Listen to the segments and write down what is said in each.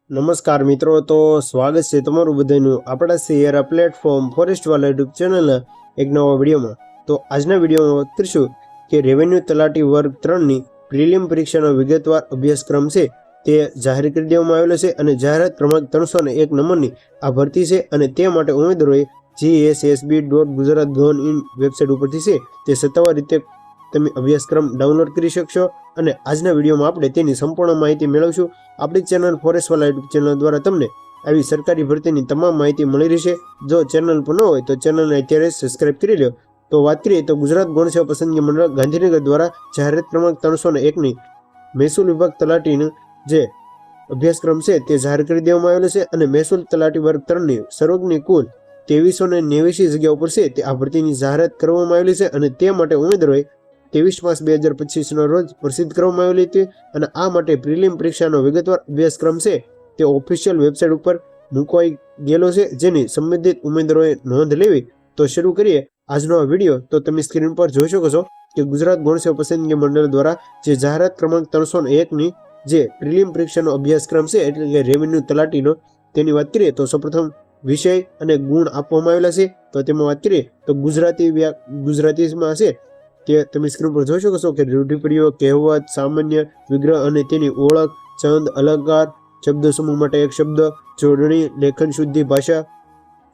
નમસ્કાર મિત્રો, તો સ્વાગત છે તમારું બધાનું આપણા શેર પ્લેટફોર્મ ફોરેસ્ટવાલા યુટ્યુબ ચેનલના એક નવા વિડીયોમાં. તો આજના વિડીયોમાં વાત કરીશું કે રેવન્યુ તલાટી વર્ગ 3ની પ્રિલિમ પરીક્ષાનો વિગતવાર અભ્યાસક્રમ છે તે જાહેર કરી દેવામાં આવેલો છે અને જાહેરાત ક્રમાંક 301 નંબરની આ ભરતી છે અને તે માટે ઉમેદવારોએ GSSB.gujarat.gov.in વેબસાઇટ ઉપરથી છે તે સત્તાવાર રીતે તમે અભ્યાસક્રમ ડાઉનલોડ કરી શકશો અને આજના વિડીયોમાં આપણે તેની સંપૂર્ણ માહિતી મેળવશું. આપણી ચેનલ ફોરેસ્ટવાલા યુટ્યુબ ચેનલ દ્વારા તમને આવી સરકારી ભરતીની તમામ માહિતી મળી રહેશે. જો ચેનલ પર ન હોય તો ચેનલને અત્યારે સબસ્ક્રાઇબ કરી લો. તો વાત કરીએ તો ગુજરાત ગૌણ સેવા પસંદગી મંડળ ગાંધીનગર દ્વારા જાહેરાત ક્રમાંક 301ની મહેસૂલ વિભાગ તલાટીનું જે અભ્યાસક્રમ છે તે જાહેર કરી દેવામાં આવેલો છે અને મહેસૂલ તલાટી વર્ગ 3ની સર્વગની કુલ 2389 જગ્યાઓ પર છે તે આ ભરતીની જાહેરાત કરવામાં આવેલી છે અને તે માટે ઉમેદવારોએ 23/5/2025 રોજ પ્રસિદ્ધ કરવામાં આવેલી હતી અને આ માટે પ્રિલિમ પરીક્ષાનો વિગતવાર અભ્યાસક્રમ છે તે ઓફિશિયલ વેબસાઇટ ઉપર મૂકવાઈ ગયેલો છે, જેની સંબંધિત ઉમેદવારોએ નોંધ લેવી. તો શરૂ કરીએ આજનો આ વિડીયો. તો તમે સ્ક્રીન પર જોઈ શકો છો કે ગુજરાત ગૌણ સેવા પસંદગી મંડળ દ્વારા જે જાહેરાત ક્રમાંક 301ની જે પ્રિલિમ પરીક્ષાનો અભ્યાસક્રમ છે એટલે કે રેવન્યુ તલાટીનો તેની વાત કરીએ તો સૌપ્રથમ વિષય અને ગુણ આપવામાં આવેલા છે. તો તેમાં વાત કરીએ તો ગુજરાતીમાં છે કે તમે સ્ક્રીન પર જોઈ શકો છો કે રૂઢિપ્રયોગ, કહેવત, સામાન્ય વિગ્રહ અને તેની ઓળખ, છંદ, અલંકાર, શબ્દ સમૂહ માટે એક શબ્દ, જોડણી, લેખન શુદ્ધિ, ભાષા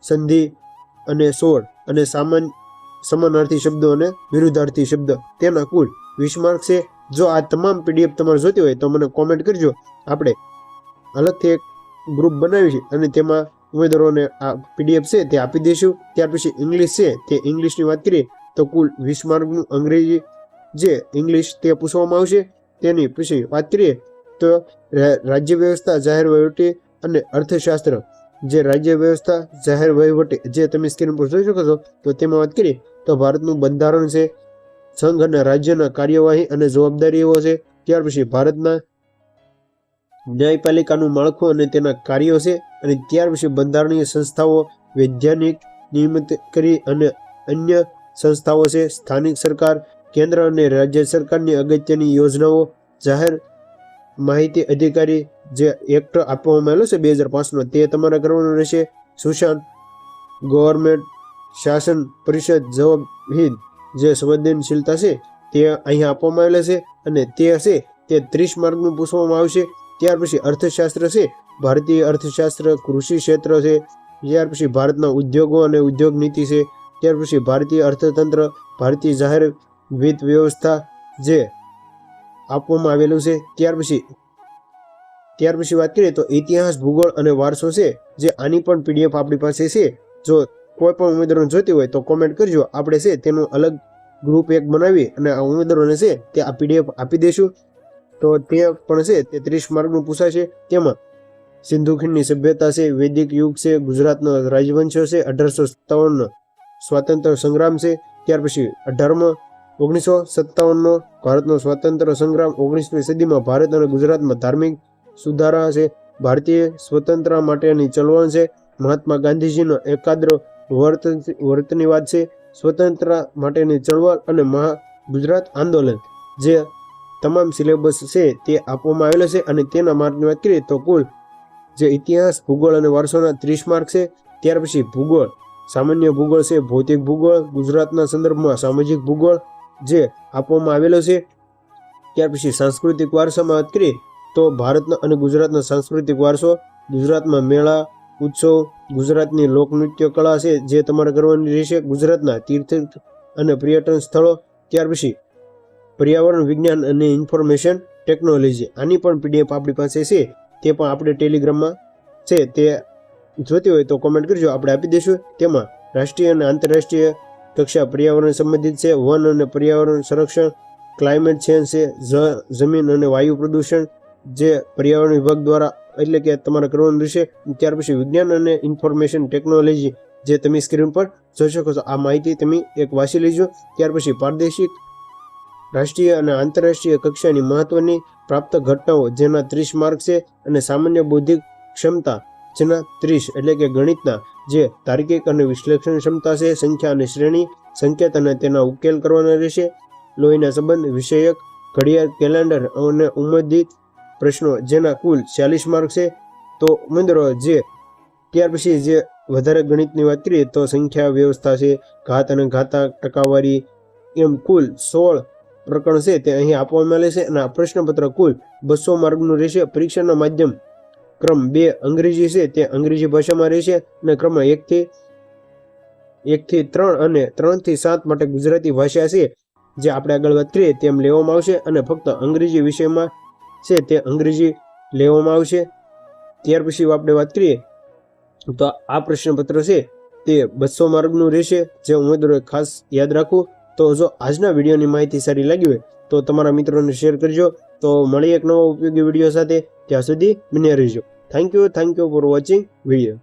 સંધિ અને સોળ અને સમાનાર્થી શબ્દો અને વિરુદ્ધાર્થી શબ્દ તેના કુલ 20 માર્ક છે. જો આ તમામ પીડીએફ તમારે જોતી હોય તો મને કોમેન્ટ કરજો. આપણે અલગથી એક ગ્રુપ બનાવી છે અને તેમાં ઉમેદવારોને આ પીડીએફ છે તે આપી દઈશું. ત્યાર પછી ઇંગ્લિશ છે તે ઇંગ્લિશની વાત કરીએ તો કુલ 20 માર્કનું અંગ્રેજી જે ઇંગ્લિશ તે પૂછવામાં આવશે. તેની પછી વાત કરીએ તો રાજ્ય વ્યવસ્થા, જાહેર વહીવટી અને અર્થશાસ્ત્ર જે રાજ્ય વ્યવસ્થા, જાહેર વહીવટી જે તમે સ્ક્રીન પર જોઈ શકો છો. તો તેમાં વાત કરીએ તો ભારતનું બંધારણ છે, સંઘ અને રાજ્યના કાર્યવાહી અને જવાબદારીઓ છે. ત્યાર પછી ભારતના ન્યાયપાલિકાનું માળખું અને તેના કાર્યો છે અને ત્યાર પછી બંધારણીય સંસ્થાઓ, વૈધાનિક નિયમિત કરી અને અન્ય સંસ્થાઓ છે, સ્થાનિક સરકાર, કેન્દ્ર અને રાજ્ય સરકારની અગત્યની યોજનાઓ, જાહેર માહિતી અધિકારી જે એક્ટ આપવામાં આવેલો છે 2005નો તે તમારે કરવાનું રહેશે. સુશાન, ગવર્મેન્ટ, શાસન પરિષદ, જવાબહિત જે સંવેદનશીલતા છે તે અહીંયા આપવામાં આવેલા છે અને તે હશે તે 30 માર્કનું પૂછવામાં આવશે. ત્યાર પછી અર્થશાસ્ત્ર છે, ભારતીય અર્થશાસ્ત્ર, કૃષિ ક્ષેત્ર છે. ત્યાર પછી ભારતના ઉદ્યોગો અને ઉદ્યોગ નીતિ છે. ત્યાર પછી ભારતીય અર્થતંત્ર, ભારતીય જાહેર વિત્ત વ્યવસ્થા જે આપવામાં આવેલું છે. ત્યાર પછી વાત કરીએ તો ઇતિહાસ, ભૂગોળ અને વારસો છે જે આની પણ પીડીએફ આપણી પાસે છે. જો કોઈ પણ ઉમેદવારોને જોતી હોય તો કોમેન્ટ કરજો. આપણે છે તેનું અલગ ગ્રુપ એક બનાવી અને આ ઉમેદવારોને છે તે આ પીડીએફ આપી દઈશું. તો તે પણ છે તે 30 માર્કનું પૂછાશે. તેમાં સિંધુ ખીણની સભ્યતા છે, વૈદિક યુગ છે, ગુજરાતનો રાજવંશ છે, 1857નો સ્વાતંત્ર્ય સંગ્રામ છે. ત્યાર પછી 1957નો ભારતનો સ્વાતંત્ર્ય સંગ્રામ, 19મી સદીમાં ભારત અને ગુજરાતમાં ધાર્મિક સુધારા છે, ભારતીય સ્વતંત્રતા માટેની ચળવળ છે, મહાત્મા ગાંધીજીનો એકાગ્ર વર્તનવાદ છે, સ્વતંત્રતા માટેની ચળવળ અને ગુજરાત આંદોલન જે તમામ સિલેબસ છે તે આપવામાં આવેલો છે અને તેના માર્કની વાત કરીએ તો કુલ જે ઇતિહાસ, ભૂગોળ અને વારસોના 30 માર્ક છે. ત્યાર પછી ભૂગોળ, સામાન્ય ભૂગોળ છે, ભૌતિક ભૂગોળ, ગુજરાતના સંદર્ભમાં સામાજિક ભૂગોળ જે આપવામાં આવેલો છે. ત્યાર પછી સાંસ્કૃતિક વારસામાં વાત કરીએ તો ભારતના અને ગુજરાતના સાંસ્કૃતિક વારસો, ગુજરાતમાં મેળા, ઉત્સવ, ગુજરાતની લોકનૃત્ય કળા છે જે તમારે કરવાની રહેશે, ગુજરાતના તીર્થ અને પર્યટન સ્થળો. ત્યાર પછી પર્યાવરણ વિજ્ઞાન અને ઇન્ફોર્મેશન ટેકનોલોજી આની પણ પીડીએફ આપણી પાસે છે. તે પણ આપણે ટેલિગ્રામમાં છે તે જોતી હોય તો કોમેન્ટ કરજો, આપણે આપી દઈશું. તેમાં રાષ્ટ્રીય અને આંતરરાષ્ટ્રીય કક્ષા પર્યાવરણ સંબંધિત છે, વન અને પર્યાવરણ સંરક્ષણ, ક્લાઇમેટ ચેન્જ છે, જમીન અને વાયુ પ્રદૂષણ જે પર્યાવરણ વિભાગ દ્વારા એટલે કે તમારે કરવાનું રહેશે. ત્યાર પછી વિજ્ઞાન અને ઇન્ફોર્મેશન ટેકનોલોજી જે તમે સ્ક્રીન પર જોઈ શકો છો. આ માહિતી તમે એક વાંચી લેજો. ત્યાર પછી પ્રાદેશિક, રાષ્ટ્રીય અને આંતરરાષ્ટ્રીય કક્ષાની મહત્વની પ્રાપ્ત ઘટનાઓ જેના 30 માર્ક છે અને સામાન્ય બૌદ્ધિક ક્ષમતા જેના 30 એટલે કે ગણિતના જે તાર્કિક અને વિશ્લેષણ ક્ષમતા છે, સંખ્યા અને શ્રેણી, સંકેત અને તેના ઉકેલ કરવાના રહેશે, લોહીના સંબંધ વિષયક, ઘડિયાળ, કેલેન્ડર અને ઉમેદિત પ્રશ્નો જેના કુલ 40 માર્ક છે. તો તો મિત્રો ત્યાર પછી જે વધારે ગણિતની વાત કરીએ તો સંખ્યા વ્યવસ્થા છે, ઘાત અને ઘાતાંક, ટકાવારી, એમ કુલ 16 પ્રકરણ છે તે અહીં આપવામાં આવેલ છે અને આ પ્રશ્નપત્ર કુલ 200 માર્કનું રહેશે. પરીક્ષાના માધ્યમ ક્રમ 2 અંગ્રેજી છે તે અંગ્રેજી ભાષામાં રહેશે અને ક્રમ 1 થી 3 અને 3 થી 7 માટે ગુજરાતી ભાષા છે જે આપણે આગળ વાત કરીએ તેમ લેવામાં આવશે અને ફક્ત અંગ્રેજી વિષયમાં છે તે અંગ્રેજી લેવામાં આવશે. ત્યાર પછી આપણે વાત કરીએ તો આ પ્રશ્નપત્ર છે તે 200 માર્કનું રહેશે, જે ઉમેદવારોએ ખાસ યાદ રાખવું. તો જો આજના વિડીયોની માહિતી સારી લાગી હોય તો તમારા મિત્રોને શેર કરજો. તો મળીએ એક નવો ઉપયોગી વિડીયો સાથે, ત્યાં સુધી બન્યા રહેજો. Thank you for watching video.